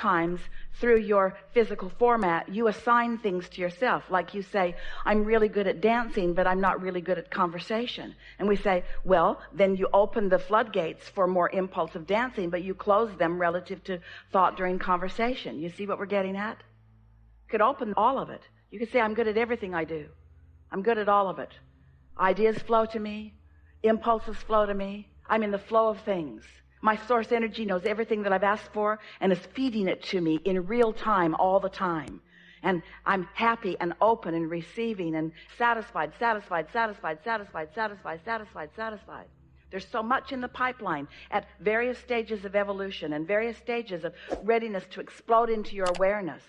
times through your physical format, you assign things to yourself. Like you say, I'm really good at dancing, but I'm not really good at conversation. And we say, well, then you open the floodgates for more impulsive dancing, but you close them relative to thought during conversation. You see what we're getting at? You could open all of it. You could say, I'm good at everything I do. I'm good at all of it. Ideas flow to me. Impulses flow to me. I'm in the flow of things. My source energy knows everything that I've asked for and is feeding it to me in real time all the time. And I'm happy and open and receiving and satisfied. There's so much in the pipeline at various stages of evolution and various stages of readiness to explode into your awareness.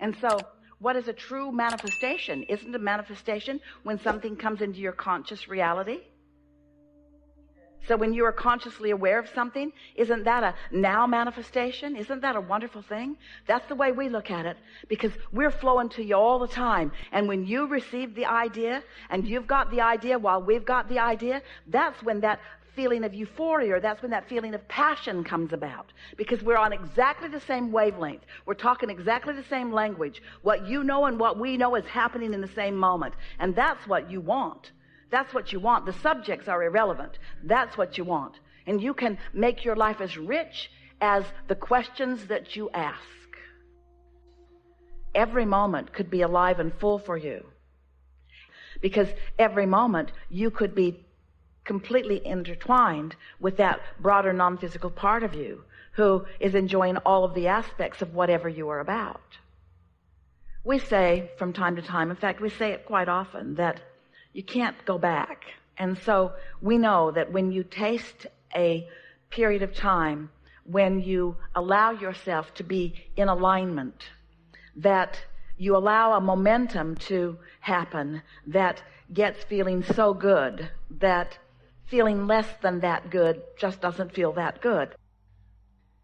And so what is a true manifestation? Isn't a manifestation when something comes into your conscious reality? So when you are consciously aware of something, isn't that a now manifestation? Isn't that a wonderful thing? That's the way we look at it, because we're flowing to you all the time. And when you receive the idea and you've got the idea while we've got the idea, that's when that feeling of euphoria, or that's when that feeling of passion comes about, because we're on exactly the same wavelength. We're talking exactly the same language. What you know and what we know is happening in the same moment. And that's what you want. That's what you want. The subjects are irrelevant. That's what you want. And you can make your life as rich as the questions that you ask. Every moment could be alive and full for you, because every moment you could be completely intertwined with that broader non-physical part of you who is enjoying all of the aspects of whatever you are about. We say from time to time, in fact, we say it quite often, that you can't go back. And so we know that when you taste a period of time, when you allow yourself to be in alignment, that you allow a momentum to happen that gets feeling so good that feeling less than that good just doesn't feel that good.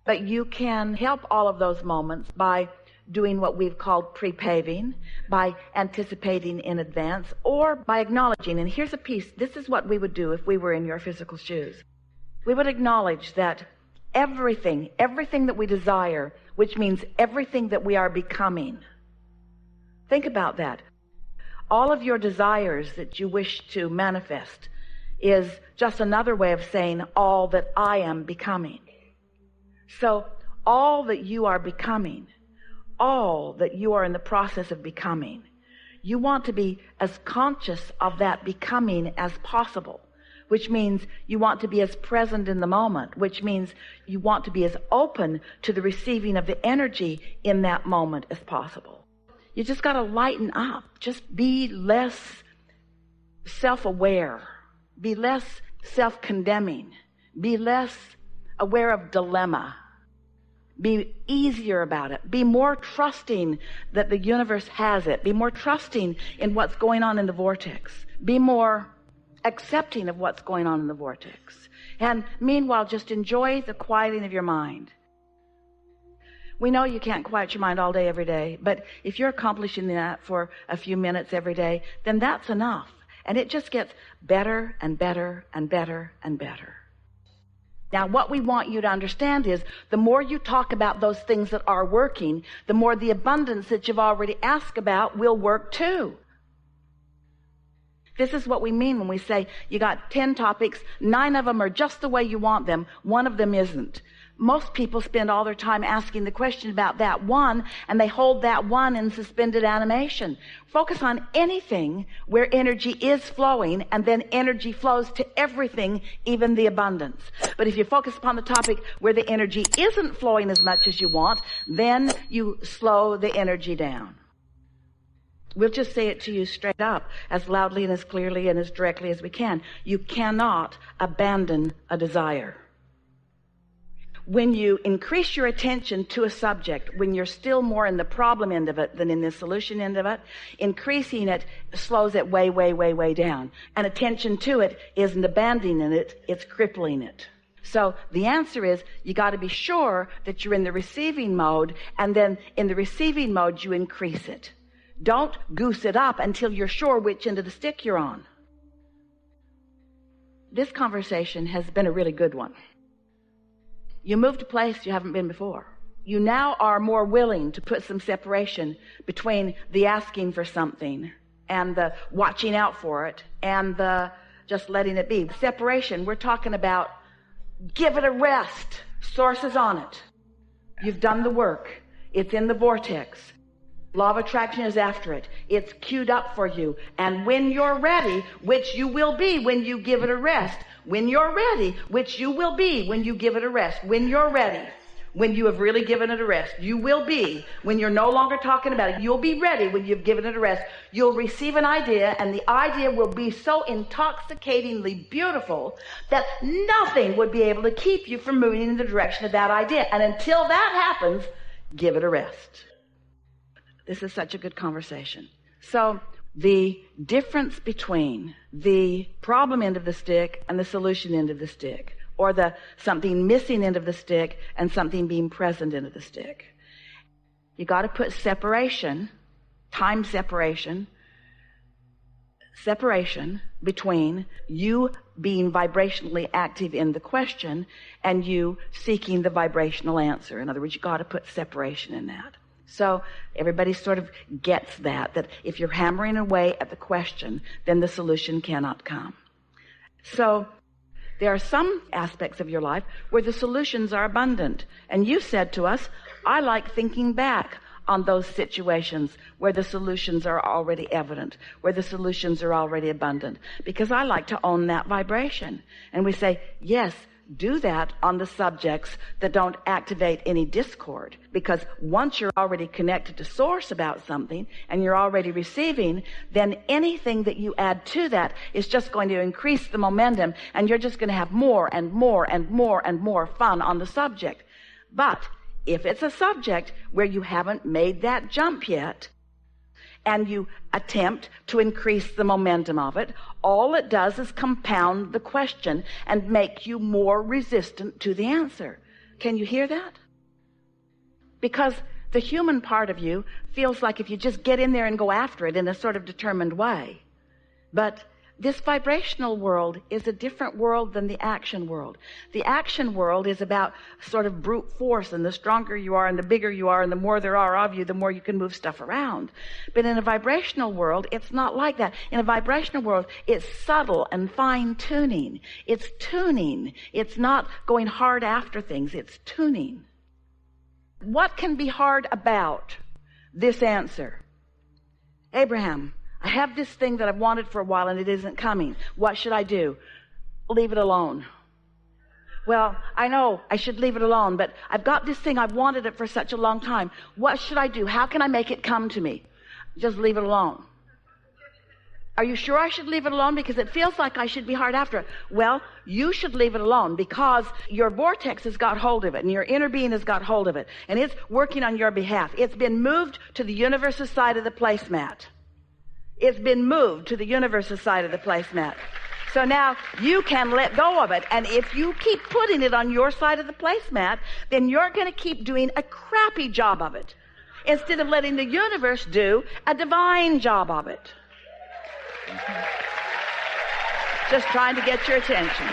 But you can help all of those moments by doing what we've called prepaving, by anticipating in advance, or by acknowledging. And here's a piece. This is what we would do if we were in your physical shoes. We would acknowledge that everything that we desire, which means everything that we are becoming. Think about that. All of your desires that you wish to manifest is just another way of saying all that I am becoming. So all that you are becoming, all that you are in the process of becoming, you want to be as conscious of that becoming as possible, which means you want to be as present in the moment, which means you want to be as open to the receiving of the energy in that moment as possible. You just got to lighten up. Just be less self-aware. Be less self-condemning. Be less aware of dilemma. Be easier about it. Be more trusting that the universe has it. Be more trusting in what's going on in the vortex. Be more accepting of what's going on in the vortex. And meanwhile, just enjoy the quieting of your mind. We know you can't quiet your mind all day, every day, but if you're accomplishing that for a few minutes every day, then that's enough. And it just gets better and better and better and better. Now, what we want you to understand is the more you talk about those things that are working, the more the abundance that you've already asked about will work too. This is what we mean when we say you got 10 topics, 9 of them are just the way you want them, 1 of them isn't. Most people spend all their time asking the question about that one, and they hold that one in suspended animation. Focus on anything where energy is flowing, and then energy flows to everything, even the abundance. But if you focus upon the topic where the energy isn't flowing as much as you want, then you slow the energy down. We'll just say it to you straight up, as loudly and as clearly and as directly as we can. You cannot abandon a desire. When you increase your attention to a subject, when you're still more in the problem end of it than in the solution end of it, increasing it slows it way, way, way, way down. And attention to it isn't abandoning it, it's crippling it. So the answer is you got to be sure that you're in the receiving mode, and then in the receiving mode you increase it. Don't goose it up until you're sure which end of the stick you're on. This conversation has been a really good one. You moved to a place you haven't been before. you now are more willing to put some separation between the asking for something and the watching out for it and the just letting it be. Separation, we're talking about give it a rest. Source is on it. You've done the work. It's in the vortex. Law of attraction is after it. It's queued up for you. And when you're ready, which you will be when you give it a rest, when you're ready, which you will be when you give it a rest, when you're ready, when you have really given it a rest, you will be when you're no longer talking about it. You'll be ready when you've given it a rest. You'll receive an idea, and the idea will be so intoxicatingly beautiful that nothing would be able to keep you from moving in the direction of that idea. And until that happens, give it a rest. This is such a good conversation. So the difference between the problem end of the stick and the solution end of the stick, or the something missing end of the stick and something being present end of the stick. You got to put separation, time separation between you being vibrationally active in the question and you seeking the vibrational answer. In other words, you got to put separation in that. So everybody sort of gets that if you're hammering away at the question, then the solution cannot come. So there are some aspects of your life where the solutions are abundant. And you said to us, I like thinking back on those situations where the solutions are already evident, where the solutions are already abundant, because I like to own that vibration. And we say, yes, do that on the subjects that don't activate any discord, because once you're already connected to source about something and you're already receiving, then anything that you add to that is just going to increase the momentum, and you're just going to have more and more and more and more fun on the subject. But if it's a subject where you haven't made that jump yet, and you attempt to increase the momentum of it, all it does is compound the question and make you more resistant to the answer. Can you hear that? Because the human part of you feels like if you just get in there and go after it in a sort of determined way. But this vibrational world is a different world than the action world. The action world is about sort of brute force, and the stronger you are and the bigger you are and the more there are of you, the more you can move stuff around. But in a vibrational world, it's not like that. In a vibrational world, it's subtle and fine-tuning. It's tuning. It's not going hard after things. It's tuning. What can be hard about this answer? Abraham, I have this thing that I've wanted for a while and it isn't coming. What should I do? Leave it alone. Well, I know I should leave it alone, but I've got this thing. I've wanted it for such a long time. What should I do? How can I make it come to me? Just leave it alone. Are you sure I should leave it alone? Because it feels like I should be hard after it. Well, you should leave it alone because your vortex has got hold of it and your inner being has got hold of it and it's working on your behalf. It's been moved to the universe's side of the placemat. It's been moved to the universe's side of the placemat. So now you can let go of it. And if you keep putting it on your side of the placemat, then you're going to keep doing a crappy job of it instead of letting the universe do a divine job of it. Just trying to get your attention.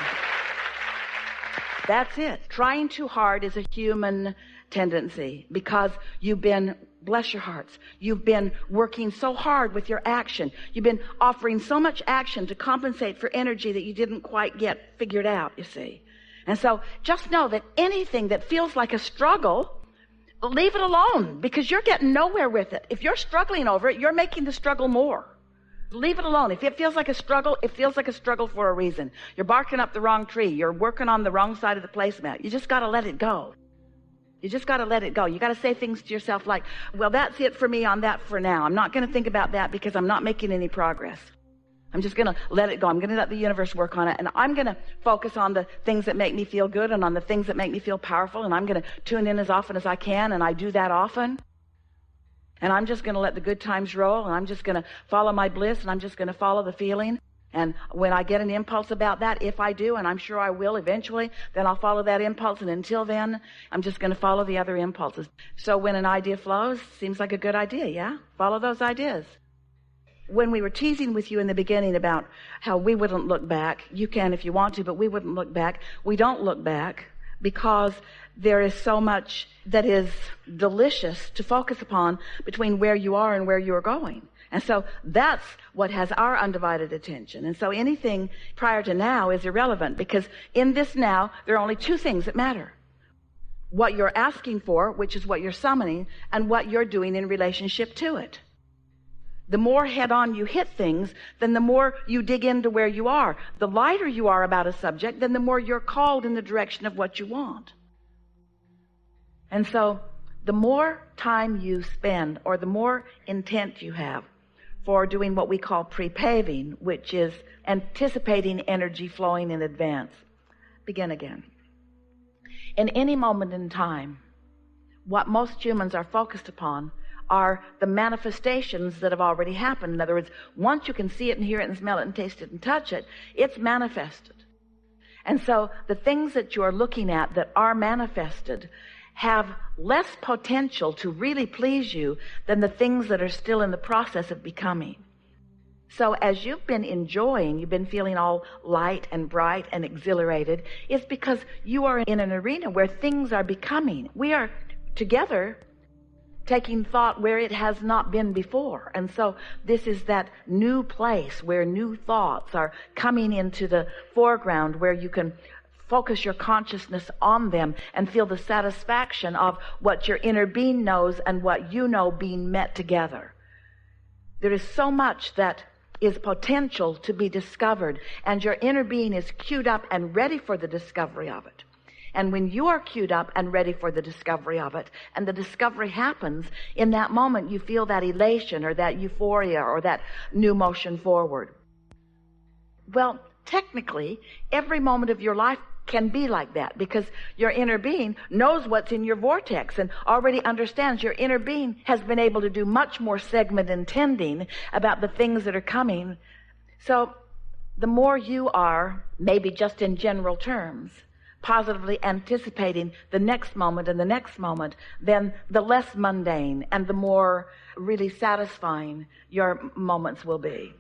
That's it. Trying too hard is a human tendency because you've been, bless your hearts, you've been working so hard with your action. You've been offering so much action to compensate for energy that you didn't quite get figured out, you see. And so just know that anything that feels like a struggle, leave it alone because you're getting nowhere with it. If you're struggling over it, you're making the struggle more. Leave it alone. If it feels like a struggle, it feels like a struggle for a reason. You're barking up the wrong tree. You're working on the wrong side of the placemat. You just got to let it go. You just got to let it go. You got to say things to yourself like, well, that's it for me on that for now. I'm not going to think about that because I'm not making any progress. I'm just going to let it go. I'm going to let the universe work on it. And I'm going to focus on the things that make me feel good and on the things that make me feel powerful. And I'm going to tune in as often as I can. And I do that often. And I'm just going to let the good times roll. And I'm just going to follow my bliss. And I'm just going to follow the feeling. And when I get an impulse about that, if I do, and I'm sure I will eventually, then I'll follow that impulse. And until then, I'm just going to follow the other impulses. So when an idea flows, seems like a good idea, yeah? Follow those ideas. When we were teasing with you in the beginning about how we wouldn't look back, you can if you want to, but we wouldn't look back. We don't look back. because there is so much that is delicious to focus upon between where you are and where you are going. And so that's what has our undivided attention. And so anything prior to now is irrelevant, because in this now, there are only two things that matter. What you're asking for, which is what you're summoning, and what you're doing in relationship to it. The more head-on you hit things, then the more you dig into where you are. The lighter you are about a subject, then the more you're called in the direction of what you want. And so the more time you spend, or the more intent you have for doing what we call prepaving, which is anticipating energy flowing in advance. Begin again. In any moment in time, what most humans are focused upon are the manifestations that have already happened. In other words, once you can see it and hear it and smell it and taste it and touch it, it's manifested. And so the things that you're looking at that are manifested have less potential to really please you than the things that are still in the process of becoming. So as you've been enjoying, you've been feeling all light and bright and exhilarated, it's because you are in an arena where things are becoming. We are together taking thought where it has not been before. And so this is that new place where new thoughts are coming into the foreground, where you can focus your consciousness on them and feel the satisfaction of what your inner being knows and what you know being met together. There is so much that is potential to be discovered, and your inner being is queued up and ready for the discovery of it. And when you are queued up and ready for the discovery of it, and the discovery happens, in that moment you feel that elation or that euphoria or that new motion forward. Well, technically, every moment of your life can be like that, because your inner being knows what's in your vortex and already understands. Your inner being has been able to do much more segment intending about the things that are coming. So the more you are, maybe just in general terms, positively anticipating the next moment and the next moment, then the less mundane and the more really satisfying your moments will be.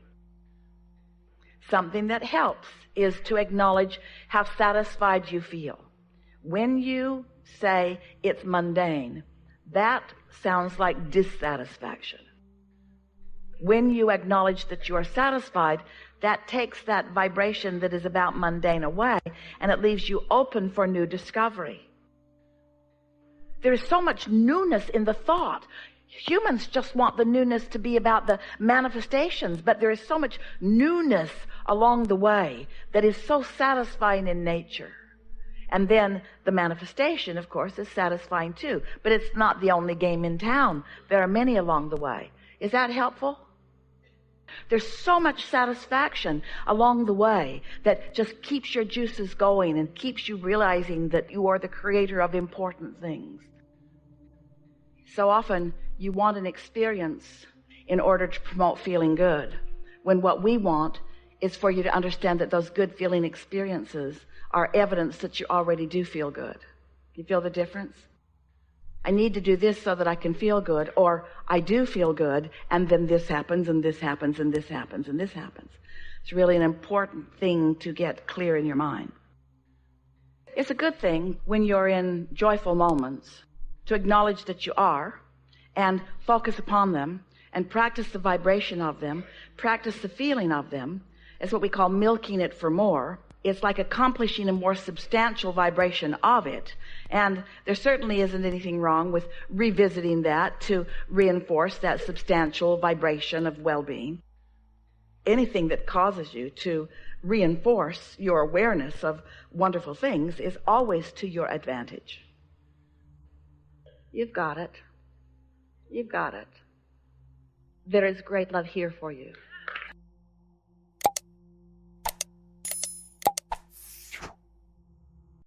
Something that helps is to acknowledge how satisfied you feel. When you say it's mundane, that sounds like dissatisfaction. When you acknowledge that you are satisfied, that takes that vibration that is about mundane away, and it leaves you open for new discovery. There is so much newness in the thought. Humans just want the newness to be about the manifestations, but there is so much newness along the way that is so satisfying in nature. And then the manifestation, of course, is satisfying too, but it's not the only game in town. There are many along the way. Is that helpful? There's so much satisfaction along the way that just keeps your juices going and keeps you realizing that you are the creator of important things. So often you want an experience in order to promote feeling good, when what we want is for you to understand that those good feeling experiences are evidence that you already do feel good. You feel the difference? I need to do this so that I can feel good, or I do feel good, and then this happens, and this happens, and this happens, and this happens. It's really an important thing to get clear in your mind. It's a good thing when you're in joyful moments to acknowledge that you are, and focus upon them, and practice the vibration of them, practice the feeling of them. It's what we call milking it for more. It's like accomplishing a more substantial vibration of it. And there certainly isn't anything wrong with revisiting that to reinforce that substantial vibration of well-being. Anything that causes you to reinforce your awareness of wonderful things is always to your advantage. You've got it. You've got it. There is great love here for you.